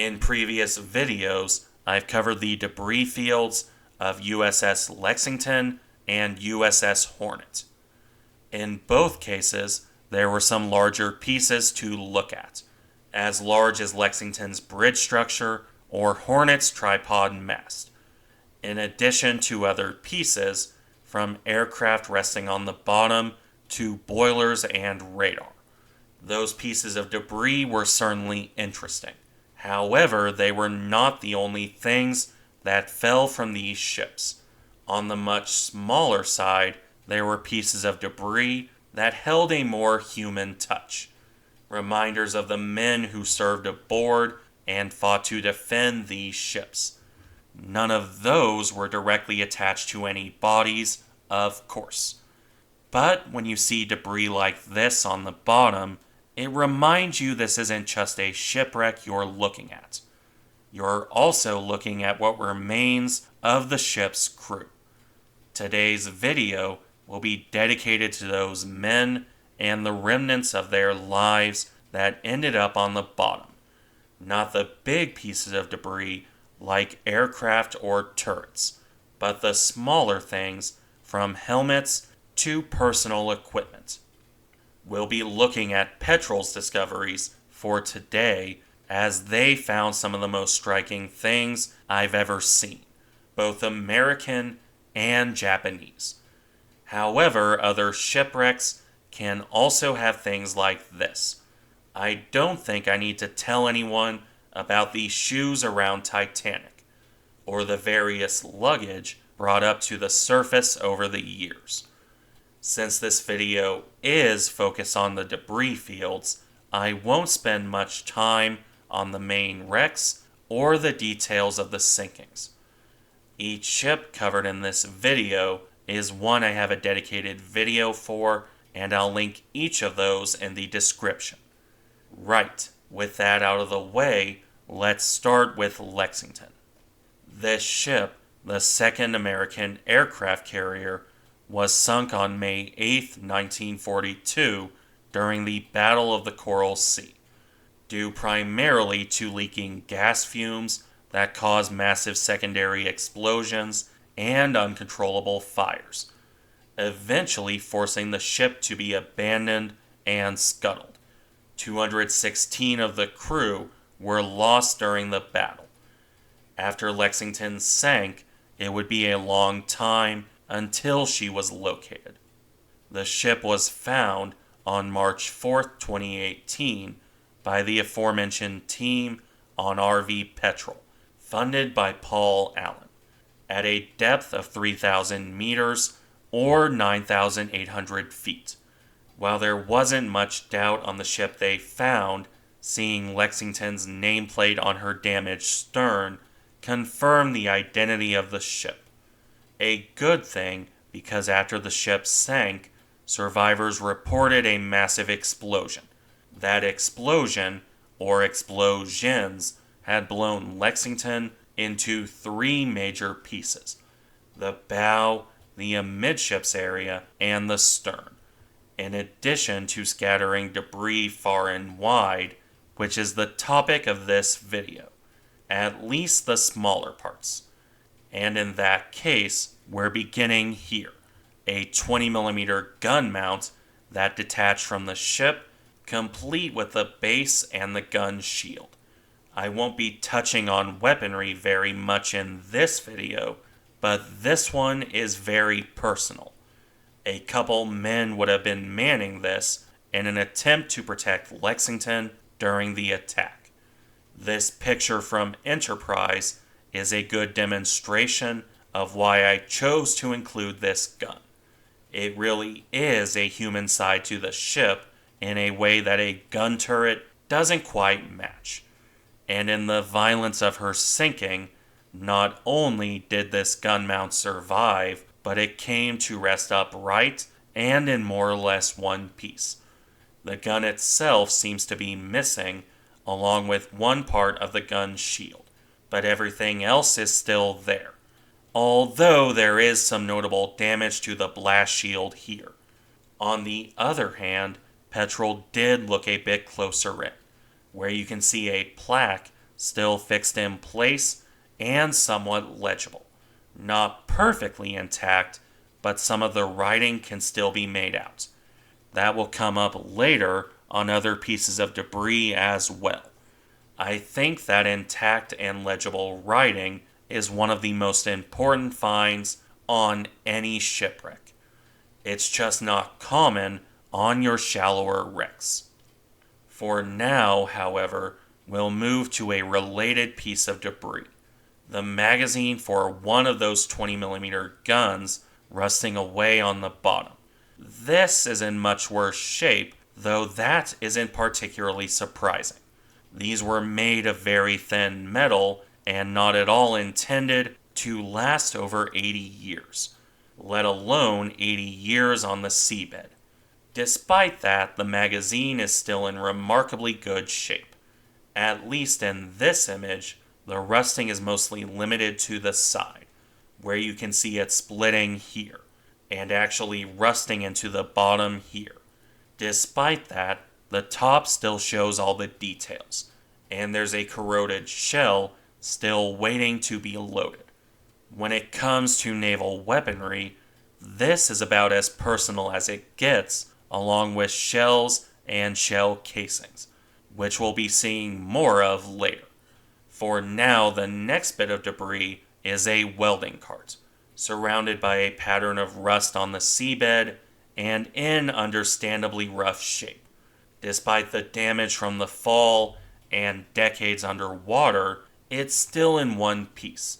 In previous videos, I've covered the debris fields of USS Lexington and USS Hornet. In both cases, there were some larger pieces to look at, as large as Lexington's bridge structure or Hornet's tripod mast, in addition to other pieces, from aircraft resting on the bottom to boilers and radar. Those pieces of debris were certainly interesting. However, they were not the only things that fell from these ships. On the much smaller side, there were pieces of debris that held a more human touch. Reminders of the men who served aboard and fought to defend these ships. None of those were directly attached to any bodies, of course. But when you see debris like this on the bottom, it reminds you this isn't just a shipwreck you're looking at. You're also looking at what remains of the ship's crew. Today's video will be dedicated to those men and the remnants of their lives that ended up on the bottom. Not the big pieces of debris like aircraft or turrets, but the smaller things from helmets to personal equipment. We'll be looking at Petrel's discoveries for today, as they found some of the most striking things I've ever seen, both American and Japanese. However, other shipwrecks can also have things like this. I don't think I need to tell anyone about the shoes around Titanic, or the various luggage brought up to the surface over the years. Since this video is focused on the debris fields, I won't spend much time on the main wrecks or the details of the sinkings. Each ship covered in this video is one I have a dedicated video for, and I'll link each of those in the description. Right, with that out of the way, let's start with Lexington. This ship, the second American aircraft carrier, was sunk on May 8, 1942, during the Battle of the Coral Sea, due primarily to leaking gas fumes that caused massive secondary explosions and uncontrollable fires, eventually forcing the ship to be abandoned and scuttled. 216 of the crew were lost during the battle. After Lexington sank, it would be a long time until she was located. The ship was found on March 4, 2018, by the aforementioned team on RV Petrel, funded by Paul Allen, at a depth of 3,000 meters or 9,800 feet. While there wasn't much doubt on the ship they found, seeing Lexington's nameplate on her damaged stern confirmed the identity of the ship. A good thing, because after the ship sank, survivors reported a massive explosion. That explosion, or explosions, had blown Lexington into three major pieces: the bow, the amidships area, and the stern, in addition to scattering debris far and wide, which is the topic of this video, at least the smaller parts. And in that case, we're beginning here. A 20mm gun mount that detached from the ship, complete with the base and the gun shield. I won't be touching on weaponry very much in this video, but this one is very personal. A couple men would have been manning this in an attempt to protect Lexington during the attack. This picture from Enterprise is a good demonstration of why I chose to include this gun. It really is a human side to the ship in a way that a gun turret doesn't quite match. And in the violence of her sinking, not only did this gun mount survive, but it came to rest upright and in more or less one piece. The gun itself seems to be missing, along with one part of the gun shield, but everything else is still there. Although there is some notable damage to the blast shield here. On the other hand, Petrel did look a bit closer in, where you can see a plaque still fixed in place and somewhat legible. Not perfectly intact, but some of the writing can still be made out. That will come up later on other pieces of debris as well. I think that intact and legible writing is one of the most important finds on any shipwreck. It's just not common on your shallower wrecks. For now, however, we'll move to a related piece of debris. The magazine for one of those 20mm guns rusting away on the bottom. This is in much worse shape, though that isn't particularly surprising. These were made of very thin metal and not at all intended to last over 80 years, let alone 80 years on the seabed. Despite that, the magazine is still in remarkably good shape. At least in this image, the rusting is mostly limited to the side, where you can see it splitting here, and actually rusting into the bottom here. Despite that, the top still shows all the details, and there's a corroded shell still waiting to be loaded. When it comes to naval weaponry, this is about as personal as it gets, along with shells and shell casings, which we'll be seeing more of later. For now, the next bit of debris is a welding cart, surrounded by a pattern of rust on the seabed and in understandably rough shape. Despite the damage from the fall and decades underwater, it's still in one piece.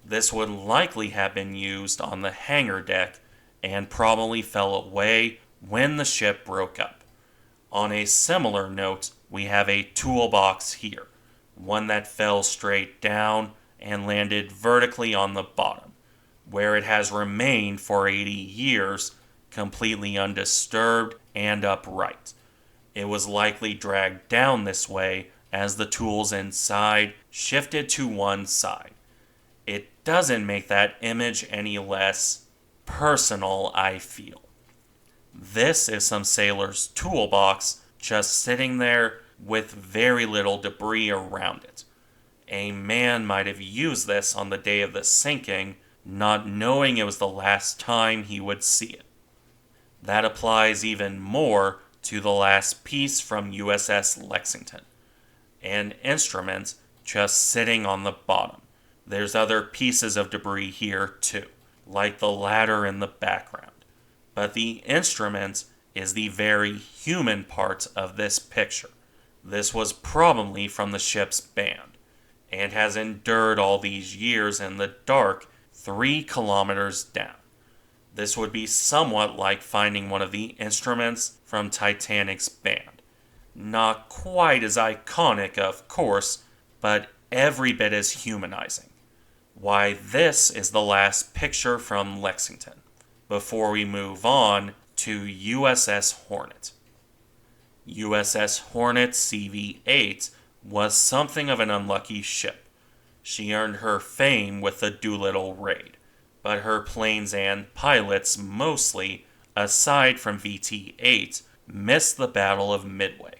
This would likely have been used on the hangar deck and probably fell away when the ship broke up. On a similar note, we have a toolbox here, one that fell straight down and landed vertically on the bottom, where it has remained for 80 years, completely undisturbed and upright. It was likely dragged down this way as the tools inside shifted to one side. It doesn't make that image any less personal, I feel. This is some sailor's toolbox just sitting there with very little debris around it. A man might have used this on the day of the sinking, not knowing it was the last time he would see it. That applies even more to the last piece from USS Lexington, an instrument just sitting on the bottom. There's other pieces of debris here too, like the ladder in the background. But the instrument is the very human part of this picture. This was probably from the ship's band, and has endured all these years in the dark 3 kilometers down. This would be somewhat like finding one of the instruments from Titanic's band. Not quite as iconic, of course, but every bit as humanizing. Why, this is the last picture from Lexington, before we move on to USS Hornet. USS Hornet CV-8 was something of an unlucky ship. She earned her fame with the Doolittle raid, but her planes and pilots mostly, aside from VT-8, missed the Battle of Midway.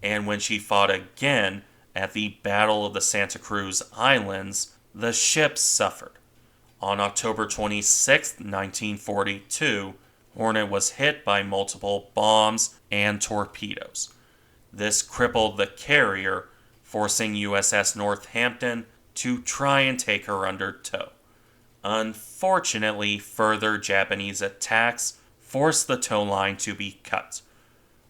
And when she fought again at the Battle of the Santa Cruz Islands, the ship suffered. On October 26, 1942, Hornet was hit by multiple bombs and torpedoes. This crippled the carrier, forcing USS Northampton to try and take her under tow. Unfortunately, further Japanese attacks forced the tow line to be cut.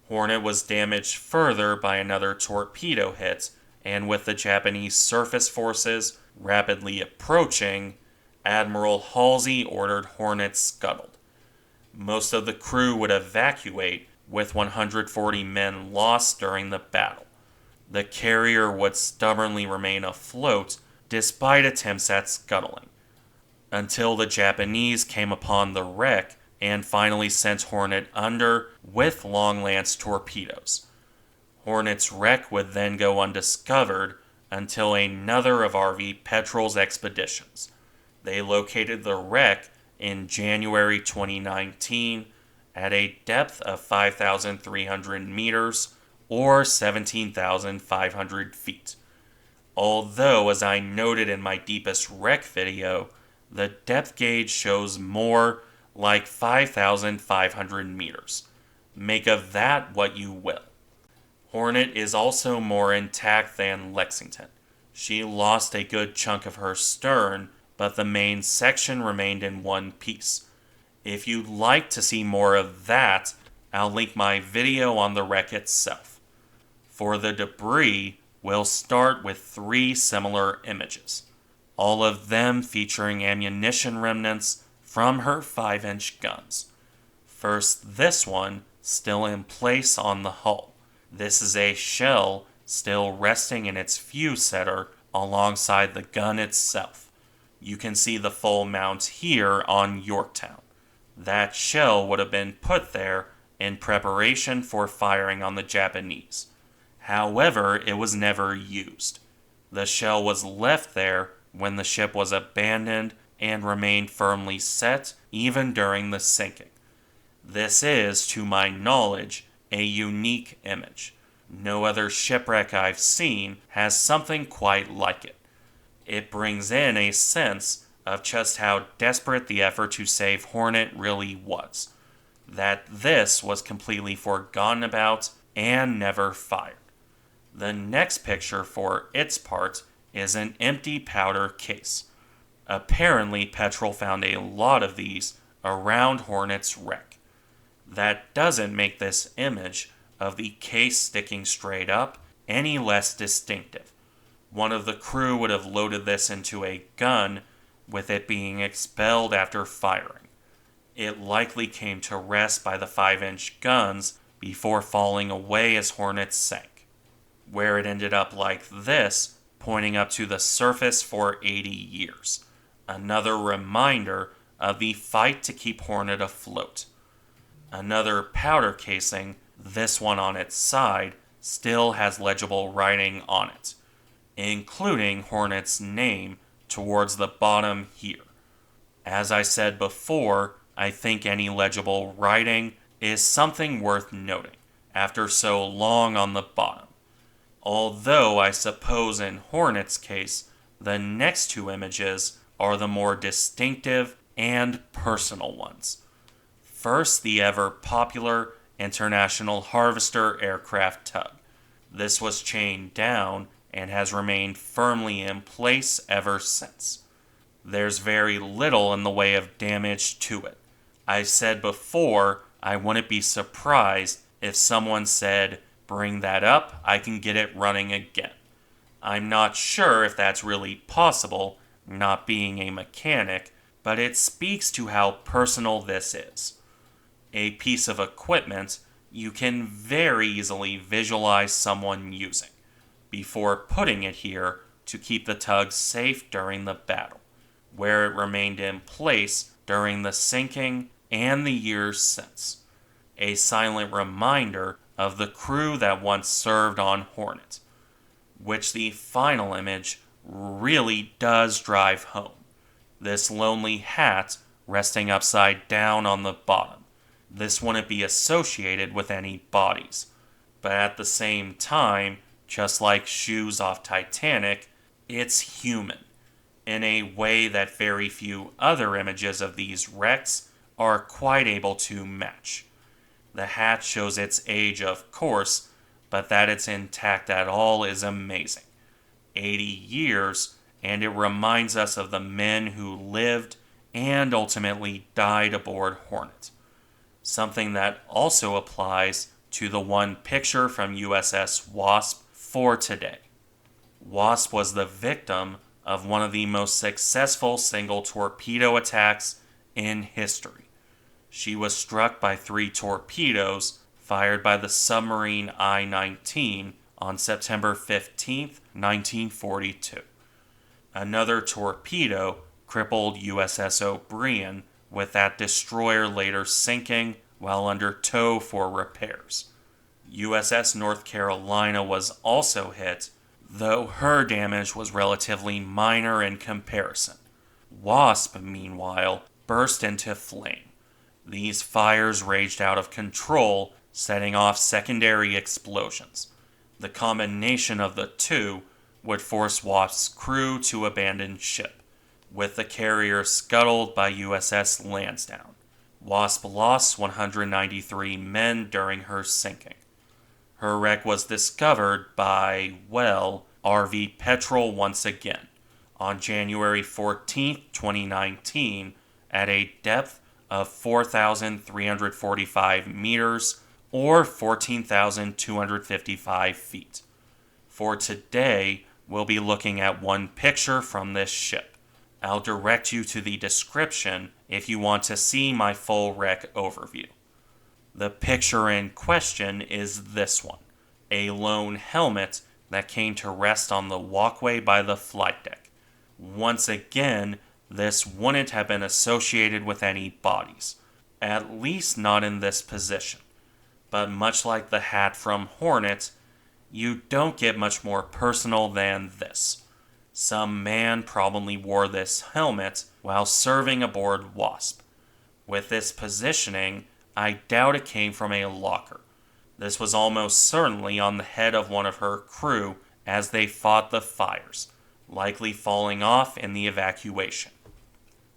Hornet was damaged further by another torpedo hit, and with the Japanese surface forces rapidly approaching, Admiral Halsey ordered Hornet scuttled. Most of the crew would evacuate, with 140 men lost during the battle. The carrier would stubbornly remain afloat despite attempts at scuttling, until the Japanese came upon the wreck and finally sent Hornet under with long-lance torpedoes. Hornet's wreck would then go undiscovered until another of R.V. Petrel's expeditions. They located the wreck in January 2019 at a depth of 5,300 meters or 17,500 feet. Although, as I noted in my deepest wreck video, the depth gauge shows more like 5,500 meters. Make of that what you will. Hornet is also more intact than Lexington. She lost a good chunk of her stern, but the main section remained in one piece. If you'd like to see more of that, I'll link my video on the wreck itself. For the debris, we'll start with 3 similar images, all of them featuring ammunition remnants from her 5-inch guns. First, this one, still in place on the hull. This is a shell still resting in its fuse setter alongside the gun itself. You can see the full mount here on Yorktown. That shell would have been put there in preparation for firing on the Japanese. However, it was never used. The shell was left there when the ship was abandoned and remained firmly set even during the sinking. This is, to my knowledge, a unique image. No other shipwreck I've seen has something quite like it. It brings in a sense of just how desperate the effort to save Hornet really was. That this was completely forgotten about and never fired. The next picture, for its part, is an empty powder case. Apparently, Petrel found a lot of these around Hornet's wreck. That doesn't make this image of the case sticking straight up any less distinctive. One of the crew would have loaded this into a gun, with it being expelled after firing. It likely came to rest by the 5-inch guns before falling away as Hornet sank, where it ended up like this, pointing up to the surface for 80 years. Another reminder of the fight to keep Hornet afloat. Another powder casing, this one on its side, still has legible writing on it, including Hornet's name towards the bottom here. As I said before, I think any legible writing is something worth noting after so long on the bottom. Although I suppose in Hornet's case, the next 2 images are the more distinctive and personal ones. First, the ever-popular International Harvester aircraft tug. This was chained down and has remained firmly in place ever since. There's very little in the way of damage to it. I said before I wouldn't be surprised if someone said, "Bring that up, I can get it running again." I'm not sure if that's really possible, not being a mechanic, but it speaks to how personal this is. A piece of equipment you can very easily visualize someone using before putting it here to keep the tug safe during the battle, where it remained in place during the sinking and the years since. A silent reminder of the crew that once served on Hornet, which the final image really does drive home. This lonely hat resting upside down on the bottom. This wouldn't be associated with any bodies, but at the same time, just like shoes off Titanic, it's human, in a way that very few other images of these wrecks are quite able to match. The hat shows its age, of course, but that it's intact at all is amazing. 80 years, and it reminds us of the men who lived and ultimately died aboard Hornet. Something that also applies to the one picture from USS Wasp for today. Wasp was the victim of one of the most successful single torpedo attacks in history. She was struck by 3 torpedoes fired by the submarine I-19 on September 15, 1942. Another torpedo crippled USS O'Brien, with that destroyer later sinking while under tow for repairs. USS North Carolina was also hit, though her damage was relatively minor in comparison. Wasp, meanwhile, burst into flame. These fires raged out of control, setting off secondary explosions. The combination of the two would force Wasp's crew to abandon ship, with the carrier scuttled by USS Lansdowne. Wasp lost 193 men during her sinking. Her wreck was discovered by, well, RV Petrel once again, on January 14, 2019, at a depth of 4,345 meters or 14,255 feet. For today, we'll be looking at one picture from this ship. I'll direct you to the description if you want to see my full wreck overview. The picture in question is this one, a lone helmet that came to rest on the walkway by the flight deck. Once again, this wouldn't have been associated with any bodies, at least not in this position. But much like the hat from Hornet, you don't get much more personal than this. Some man probably wore this helmet while serving aboard Wasp. With this positioning, I doubt it came from a locker. This was almost certainly on the head of one of her crew as they fought the fires, likely falling off in the evacuation.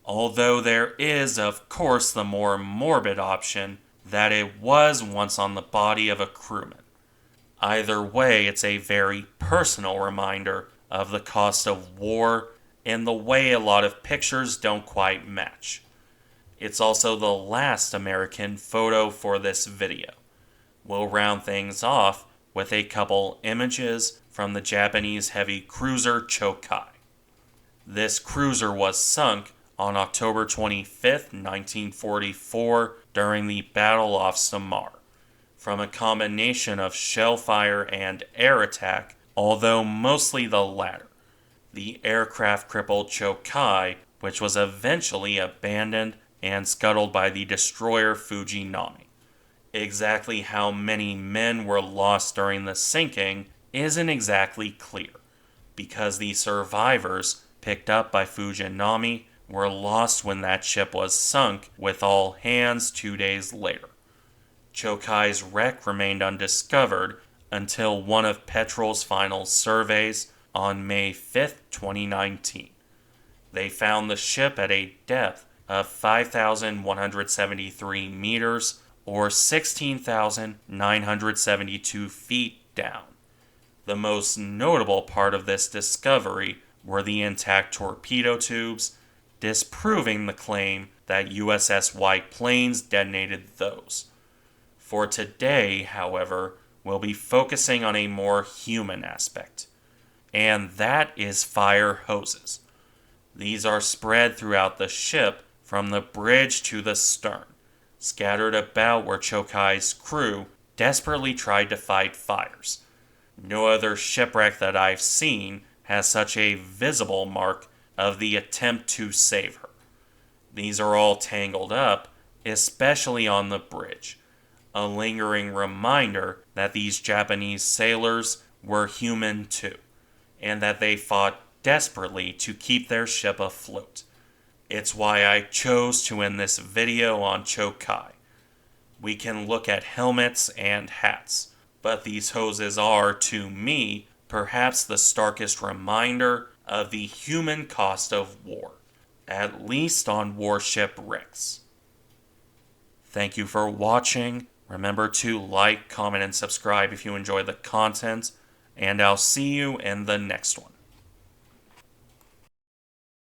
Although there is, of course, the more morbid option that it was once on the body of a crewman. Either way, it's a very personal reminder of the cost of war and the way a lot of pictures don't quite match. It's also the last American photo for this video. We'll round things off with a couple images from the Japanese heavy cruiser Chokai. This cruiser was sunk on October 25, 1944, during the Battle off Samar. From a combination of shell fire and air attack, although mostly the latter. The aircraft crippled Chokai, which was eventually abandoned and scuttled by the destroyer Fujinami. Exactly how many men were lost during the sinking isn't exactly clear, because the survivors picked up by Fujinami were lost when that ship was sunk with all hands 2 days later. Chokai's wreck remained undiscovered until one of Petrel's final surveys on May 5, 2019. They found the ship at a depth of 5,173 meters or 16,972 feet down. The most notable part of this discovery were the intact torpedo tubes, disproving the claim that USS White Plains detonated those. For today, however, we'll be focusing on a more human aspect, and that is fire hoses. These are spread throughout the ship from the bridge to the stern, scattered about where Chokai's crew desperately tried to fight fires. No other shipwreck that I've seen has such a visible mark of the attempt to save her. These are all tangled up, especially on the bridge, a lingering reminder that these Japanese sailors were human too, and that they fought desperately to keep their ship afloat. It's why I chose to end this video on Chokai. We can look at helmets and hats, but these hoses are, to me, perhaps the starkest reminder of the human cost of war, at least on Warship Shipwrecks. Thank you for watching. Remember to like, comment, and subscribe if you enjoy the content, and I'll see you in the next one.